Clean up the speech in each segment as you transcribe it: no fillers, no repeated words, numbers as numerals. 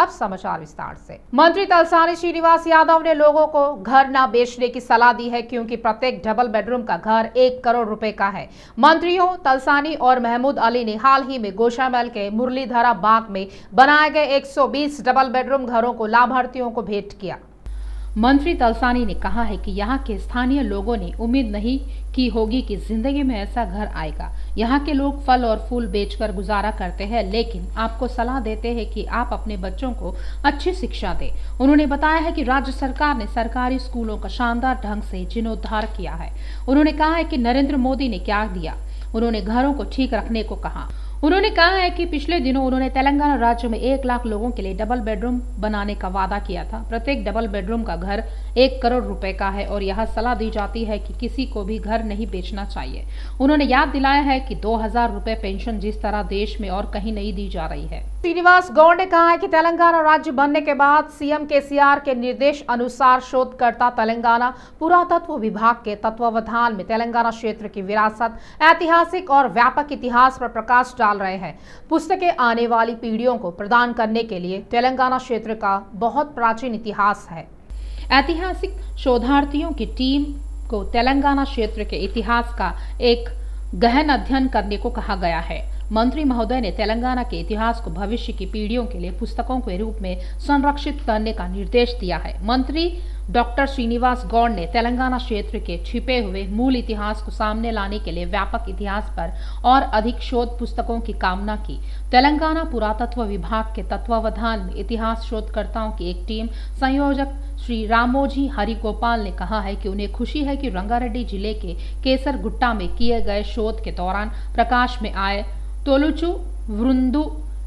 अब समाचार विस्तार से। मंत्री तलसानी श्रीनिवास यादव ने लोगों को घर न बेचने की सलाह दी है, क्योंकि प्रत्येक डबल बेडरूम का घर 1 करोड़ रुपए का है। मंत्रियों तलसानी और महमूद अली ने हाल ही में गोशामहल के मुरलीधरा बाग में बनाए गए 120 डबल बेडरूम घरों को लाभार्थियों को भेंट किया। मंत्री तलसानी ने कहा है कि यहाँ के स्थानीय लोगों ने उम्मीद नहीं की होगी कि जिंदगी में ऐसा घर आएगा। यहाँ के लोग फल और फूल बेचकर गुजारा करते हैं, लेकिन आपको सलाह देते हैं कि आप अपने बच्चों को अच्छी शिक्षा दें। उन्होंने बताया है कि राज्य सरकार ने सरकारी स्कूलों का शानदार ढंग से जीर्णोद्धार किया है। उन्होंने कहा है कि नरेंद्र मोदी ने क्या दिया, उन्होंने घरों को ठीक रखने को कहा। उन्होंने कहा है कि पिछले दिनों उन्होंने तेलंगाना राज्य में 1 लाख लोगों के लिए डबल बेडरूम बनाने का वादा किया था। प्रत्येक डबल बेडरूम का घर 1 करोड़ रुपए का है और यह सलाह दी जाती है कि किसी को भी घर नहीं बेचना चाहिए। उन्होंने याद दिलाया है कि 2000 रुपए पेंशन जिस तरह देश में और कहीं नहीं दी जा रही है। श्रीनिवास गौड़ ने कहा है कि तेलंगाना राज्य बनने के बाद सीएम केसीआर के निर्देश अनुसार शोधकर्ता तेलंगाना पुरातत्व विभाग के तत्वावधान में तेलंगाना क्षेत्र की विरासत, ऐतिहासिक और व्यापक इतिहास पर प्रकाश डाल रहे हैं। पुस्तकें आने वाली पीढ़ियों को प्रदान करने के लिए तेलंगाना क्षेत्र का बहुत प्राचीन इतिहास है। ऐतिहासिक शोधार्थियों की टीम को तेलंगाना क्षेत्र के इतिहास का एक गहन अध्ययन करने को कहा गया है। मंत्री महोदय ने तेलंगाना के इतिहास को भविष्य की पीढ़ियों के लिए पुस्तकों के रूप में संरक्षित करने का निर्देश दिया है। मंत्री डॉक्टर श्रीनिवास गौड़ ने तेलंगाना क्षेत्र के छिपे हुए मूल इतिहास को सामने लाने के लिए व्यापक इतिहास पर और अधिक शोध पुस्तकों की कामना की। तेलंगाना पुरातत्व विभाग के तत्वावधान में इतिहास शोधकर्ताओं की एक टीम संयोजक श्री रामोजी हरिगोपाल ने कहा है कि उन्हें खुशी है कि रंगारेड्डी जिले के केसरगुट्टा में किए गए शोध के दौरान प्रकाश में आए तोलुचु वृंदु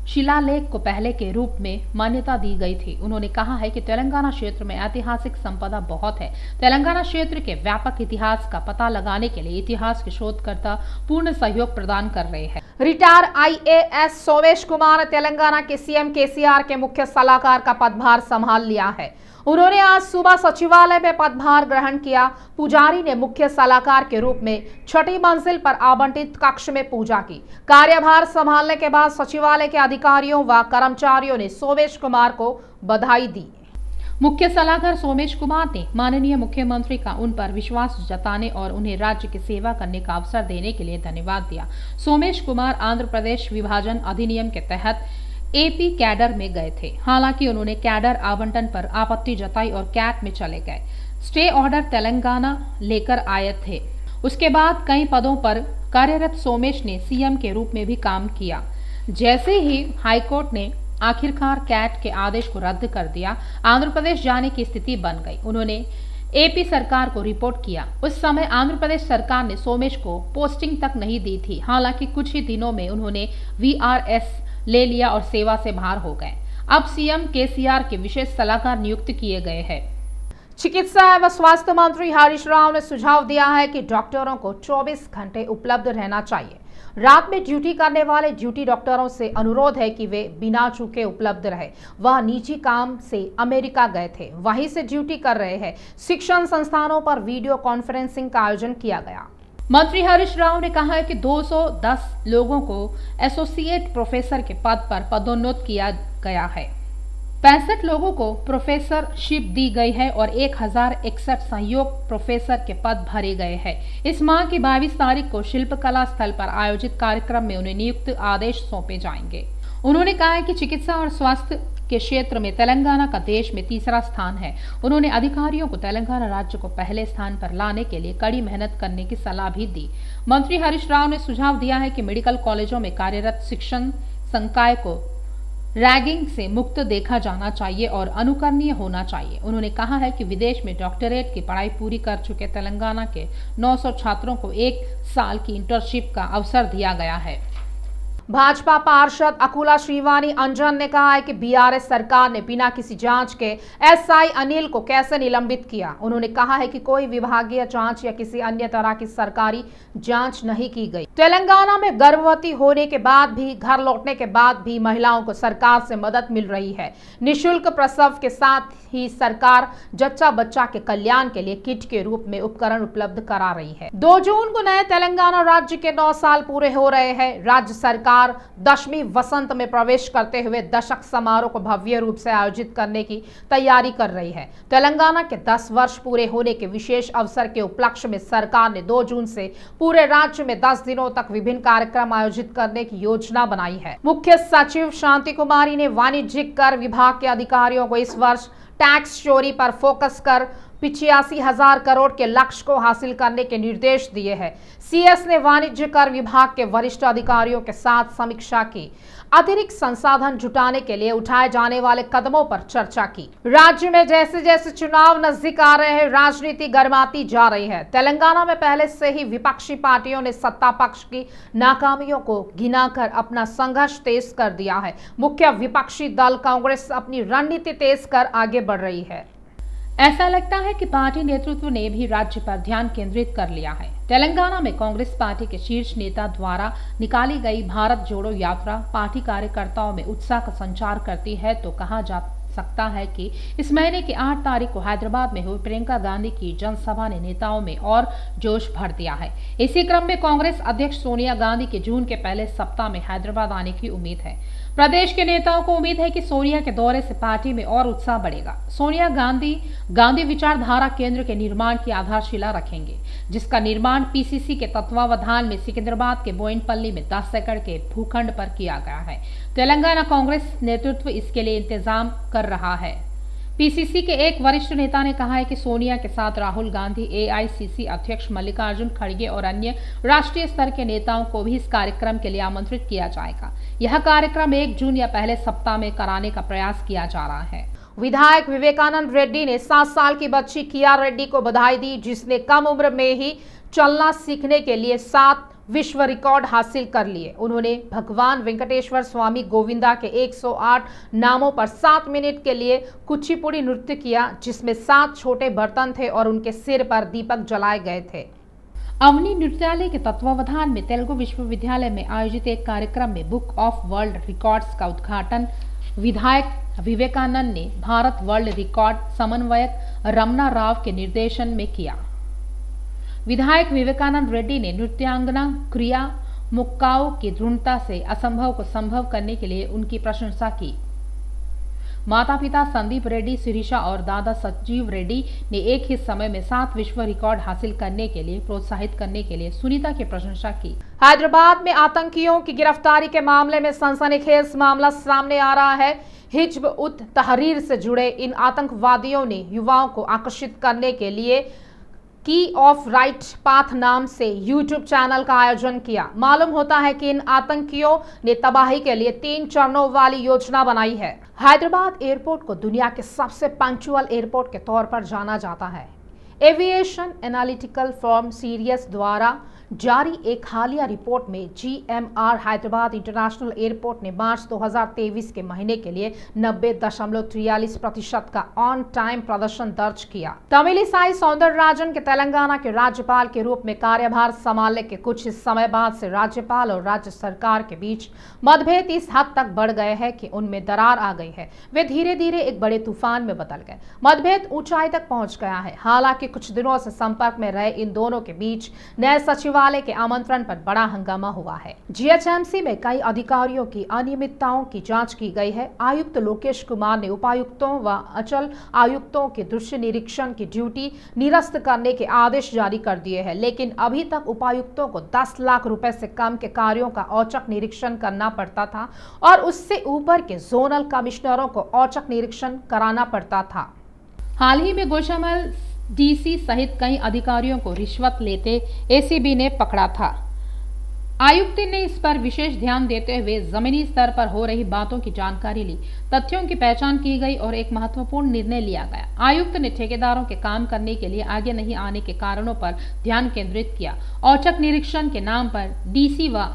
शिलालेख को पहले के रूप में मान्यता दी गई थी। उन्होंने कहा है कि तेलंगाना क्षेत्र में ऐतिहासिक संपदा बहुत है। तेलंगाना क्षेत्र के व्यापक इतिहास का पता लगाने के लिए इतिहास के शोधकर्ता पूर्ण सहयोग प्रदान कर रहे हैं। रिटायर IAS सोमेश कुमार ने तेलंगाना के सीएम केसीआर के मुख्य सलाहकार का पदभार संभाल लिया है। उन्होंने आज सुबह सचिवालय में पदभार ग्रहण किया। पुजारी ने मुख्य सलाहकार के रूप में 6ठी मंजिल पर आवंटित कक्ष में पूजा की। कार्यभार संभालने के बाद सचिवालय के अधिकारियों व कर्मचारियों ने सोमेश कुमार को बधाई दी। मुख्य सलाहकार सोमेश कुमार ने माननीय मुख्यमंत्री का उन पर विश्वास जताने और उन्हें राज्य की सेवा करने का अवसर देने के लिए धन्यवाद दिया। सोमेश कुमार आंध्र प्रदेश विभाजन अधिनियम के तहत AP कैडर में गए थे। हालांकि उन्होंने कैडर आवंटन पर आपत्ति जताई और कैट में चले गए। स्टे ऑर्डर तेलंगाना लेकर आए थे। उसके बाद कई पदों पर कार्यरत सोमेश ने सीएम के रूप में भी काम किया। जैसे ही हाईकोर्ट ने आखिरकार कैट के आदेश को रद्द कर दिया, आंध्र प्रदेश जाने की स्थिति बन गई। उन्होंने AP सरकार को रिपोर्ट किया। उस समय आंध्र प्रदेश सरकार ने सोमेश को पोस्टिंग तक नहीं दी थी। हालांकि कुछ ही दिनों में उन्होंने VRS ले लिया और सेवा से बाहर हो गए। अब सीएम केसीआर के विशेष सलाहकार नियुक्त किए गए हैं। चिकित्सा एवं स्वास्थ्य मंत्री हरीश राव ने सुझाव दिया है कि डॉक्टरों को 24 घंटे उपलब्ध रहना चाहिए। रात में ड्यूटी करने वाले ड्यूटी डॉक्टरों से अनुरोध है कि वे बिना चूके उपलब्ध रहे। वह निजी काम से अमेरिका गए थे, वहीं से ड्यूटी कर रहे हैं। शिक्षण संस्थानों पर वीडियो कॉन्फ्रेंसिंग का आयोजन किया गया। मंत्री हरीश राव ने कहा है कि 210 लोगों को एसोसिएट प्रोफेसर के पद पर पदोन्नत किया गया है। 65 लोगों को प्रोफेसरशिप दी गई है और 1061 सहयोग प्रोफेसर के पद भरे गए हैं। इस माह की 22 तारीख को शिल्पकला स्थल पर आयोजित कार्यक्रम में उन्हें नियुक्त आदेश सौंपे जाएंगे। उन्होंने कहा है कि चिकित्सा और स्वास्थ्य के क्षेत्र में तेलंगाना का देश में 3रा स्थान है। उन्होंने अधिकारियों को तेलंगाना राज्य को पहले स्थान पर लाने के लिए कड़ी मेहनत करने की सलाह भी दी। मंत्री हरीश राव ने सुझाव दिया है कि मेडिकल कॉलेजों में कार्यरत शिक्षण संकाय को रैगिंग से मुक्त देखा जाना चाहिए और अनुकरणीय होना चाहिए। उन्होंने कहा है कि विदेश में डॉक्टरेट की पढ़ाई पूरी कर चुके तेलंगाना के 900 छात्रों को 1 साल की इंटर्नशिप का अवसर दिया गया है। भाजपा पार्षद अकुला श्रीवाणी अंजन ने कहा है कि BRS सरकार ने बिना किसी जांच के SI अनिल को कैसे निलंबित किया। उन्होंने कहा है कि कोई विभागीय जांच या किसी अन्य तरह की सरकारी जांच नहीं की गई। तेलंगाना में गर्भवती होने के बाद भी, घर लौटने के बाद भी महिलाओं को सरकार से मदद मिल रही है। निःशुल्क प्रसव के साथ ही सरकार जच्चा बच्चा के कल्याण के लिए किट के रूप में उपकरण उपलब्ध करा रही है। 2 जून को नए तेलंगाना राज्य के 9 साल पूरे हो रहे हैं। राज्य सरकार सरकार 10वीं वसंत में प्रवेश करते हुए दशक समारोह को भव्य रूप से आयोजित करने की तैयारी कर रही है। तेलंगाना के 10 वर्ष पूरे होने के विशेष अवसर के उपलक्ष्य में सरकार ने 2 जून से पूरे राज्य में 10 दिनों तक विभिन्न कार्यक्रम आयोजित करने की योजना बनाई है। मुख्य सचिव शांति कुमारी ने वाणिज्यिक कर विभाग के अधिकारियों को इस वर्ष टैक्स चोरी पर फोकस कर 85,000 करोड़ के लक्ष्य को हासिल करने के निर्देश दिए हैं। सीएस ने वाणिज्य कर विभाग के वरिष्ठ अधिकारियों के साथ समीक्षा की, अतिरिक्त संसाधन जुटाने के लिए उठाए जाने वाले कदमों पर चर्चा की। राज्य में जैसे जैसे चुनाव नजदीक आ रहे हैं, राजनीति गर्माती जा रही है। तेलंगाना में पहले से ही विपक्षी पार्टियों ने सत्ता पक्ष की नाकामियों को गिनाकर अपना संघर्ष तेज कर दिया है। मुख्य विपक्षी दल कांग्रेस अपनी रणनीति तेज कर आगे बढ़ रही है। ऐसा लगता है कि पार्टी नेतृत्व ने भी राज्य पर ध्यान केंद्रित कर लिया है। तेलंगाना में कांग्रेस पार्टी के शीर्ष नेता द्वारा निकाली गई भारत जोड़ो यात्रा पार्टी कार्यकर्ताओं में उत्साह का संचार करती है, तो कहा जा सकता है कि इस महीने की 8 तारीख को हैदराबाद में हुई प्रियंका गांधी की जनसभा ने नेताओं में और जोश भर दिया है। इसी क्रम में कांग्रेस अध्यक्ष सोनिया गांधी के जून के पहले सप्ताह में हैदराबाद आने की उम्मीद है। प्रदेश के नेताओं को उम्मीद है कि सोनिया के दौरे से पार्टी में और उत्साह बढ़ेगा। सोनिया गांधी विचारधारा केंद्र के निर्माण की आधारशिला रखेंगे, जिसका निर्माण पीसीसी के तत्वावधान में सिकंदराबाद के बोयनपल्ली में 10 एकड़ के भूखंड पर किया गया है। तेलंगाना कांग्रेस नेतृत्व इसके लिए इंतजाम कर रहा है। पीसीसी के एक वरिष्ठ नेता ने कहा है कि सोनिया के साथ राहुल गांधी, एआईसीसी अध्यक्ष मल्लिकार्जुन खड़गे और अन्य राष्ट्रीय स्तर के नेताओं को भी इस कार्यक्रम के लिए आमंत्रित किया जाएगा। यह कार्यक्रम 1 जून या पहले सप्ताह में कराने का प्रयास किया जा रहा है। विधायक विवेकानंद रेड्डी ने 7 साल की बच्ची किया रेड्डी को बधाई दी, जिसने कम उम्र में ही चलना सीखने के लिए 7 विश्व रिकॉर्ड हासिल कर लिए। उन्होंने भगवान वेंकटेश्वर स्वामी गोविंदा के 108 नामों पर 7 मिनट के लिए कुचिपुड़ी नृत्य किया, जिसमें 7 छोटे बर्तन थे और उनके सिर पर दीपक जलाए गए थे। अवनी नृत्यालय के तत्वावधान में तेलुगु विश्वविद्यालय में आयोजित एक कार्यक्रम में बुक ऑफ वर्ल्ड रिकॉर्ड्स का उद्घाटन विधायक विवेकानंद ने भारत वर्ल्ड रिकॉर्ड समन्वयक रमना राव के निर्देशन में किया। विधायक विवेकानंद रेड्डी ने नृत्यांगना क्रिया मुक्काओ की दृढ़ता से असंभव को संभव करने के लिए उनकी प्रशंसा की। माता पिता संदीप रेड्डी, शिरीषा और दादा सजीव रेड्डी ने एक ही समय में 7 विश्व रिकॉर्ड हासिल करने के लिए प्रोत्साहित करने के लिए सुनीता की प्रशंसा की। हैदराबाद में आतंकियों की गिरफ्तारी के मामले में सनसनीखेज मामला सामने आ रहा है। हिज्ब उत तहरीर से जुड़े इन आतंकवादियों ने युवाओं को आकर्षित करने के लिए की ऑफ राइट पाथ नाम से यूट्यूब चैनल का आयोजन किया। मालूम होता है कि इन आतंकियों ने तबाही के लिए 3 चरणों वाली योजना बनाई है। हैदराबाद एयरपोर्ट को दुनिया के सबसे पंक्चुअल एयरपोर्ट के तौर पर जाना जाता है। एविएशन एनालिटिकल फर्म सीरियस द्वारा जारी एक हालिया रिपोर्ट में जीएमआर हैदराबाद इंटरनेशनल एयरपोर्ट ने मार्च 2023 के महीने के लिए 90.43% का ऑन टाइम प्रदर्शन दर्ज किया। तमिलिसाई सौंदरराजन के तेलंगाना के राज्यपाल के रूप में कार्यभार संभालने के कुछ समय बाद से राज्यपाल और राज्य सरकार के बीच मतभेद इस हद तक बढ़ गए हैं कि उनमें दरार आ गई है। वे धीरे धीरे एक बड़े तूफान में बदल गए। मतभेद ऊंचाई तक पहुंच गया है। हालांकि कुछ दिनों से संपर्क में रहे इन दोनों के बीच नए सचिवालय के आमंत्रण पर बड़ा हंगामा हुआ है। जीएचएमसी में कई अधिकारियों की अनियमितताओं की जांच की गई है। आयुक्त लोकेश कुमार ने उपायुक्तों व अंचल आयुक्तों के दृश्य निरीक्षण की ड्यूटी निरस्त करने के आदेश जारी कर दिए हैं, लेकिन अभी तक उपायुक्तों को 10 लाख रुपए से कम के कार्यों का औचक निरीक्षण करना पड़ता था और उससे ऊपर के जोनल कमिश्नरों को औचक निरीक्षण कराना पड़ता था। हाल ही में गोशामल डीसी सहित कई अधिकारियों को रिश्वत लेते एसीबी ने पकड़ा था। आयुक्त ने इस पर विशेष ध्यान देते हुए जमीनी स्तर पर हो रही बातों की जानकारी ली, तथ्यों की पहचान की गई और एक महत्वपूर्ण निर्णय लिया गया। आयुक्त ने ठेकेदारों के काम करने के लिए आगे नहीं आने के कारणों पर ध्यान केंद्रित किया। औचक निरीक्षण के नाम पर डीसी व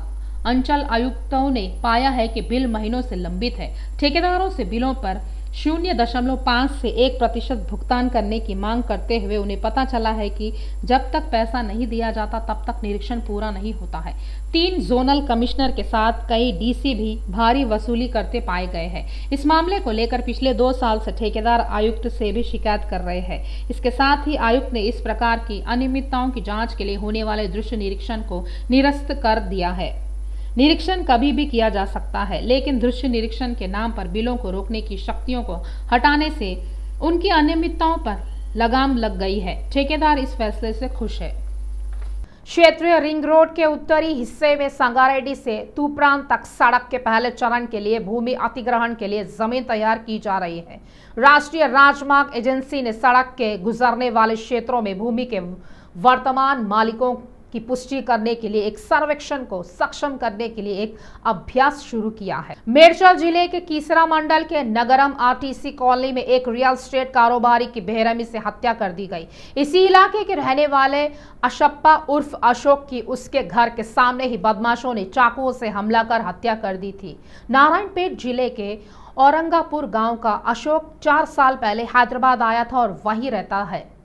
अंचल आयुक्तों ने पाया है कि बिल महीनों से लंबित है। ठेकेदारों से बिलों पर 0.5 से 1% भुगतान करने की मांग करते हुए उन्हें पता चला है कि जब तक पैसा नहीं दिया जाता तब तक निरीक्षण पूरा नहीं होता है। 3 जोनल कमिश्नर के साथ कई डीसी भी भारी वसूली करते पाए गए हैं। इस मामले को लेकर पिछले 2 साल से ठेकेदार आयुक्त से भी शिकायत कर रहे हैं। इसके साथ ही आयुक्त ने इस प्रकार की अनियमितताओं की जांच के लिए होने वाले दृश्य निरीक्षण को निरस्त कर दिया है। निरीक्षण कभी भी किया जा सकता है, लेकिन दृश्य निरीक्षण के नाम पर बिलों को रोकने की शक्तियों को हटाने से उनकी अनियमितताओं पर लगाम लग गई है। ठेकेदार इस फैसले से खुश है। क्षेत्रीय रिंग रोड के उत्तरी हिस्से में संगारेड्डी से तूप्रान तक सड़क के पहले चरण के लिए भूमि अधिग्रहण के लिए जमीन तैयार की जा रही है। राष्ट्रीय राजमार्ग एजेंसी ने सड़क के गुजरने वाले क्षेत्रों में भूमि के वर्तमान मालिकों की पुष्टि करने के लिए एक सर्वेक्षण को सक्षम करने के लिए एक अभ्यास शुरू किया है। मेरठ जिले के कीसरा मंडल के नगरम आरटीसी कॉलोनी में एक रियल एस्टेट कारोबारी की बेरहमी से हत्या कर दी गई। इसी इलाके के रहने वाले अशप्पा उर्फ अशोक की उसके घर के सामने ही बदमाशों ने चाकुओं से हमला कर हत्या कर दी थी। नारायणपेट जिले के औरंगापुर गांव का अशोक 4 साल पहले हैदराबाद आया था और वहीं रहता है।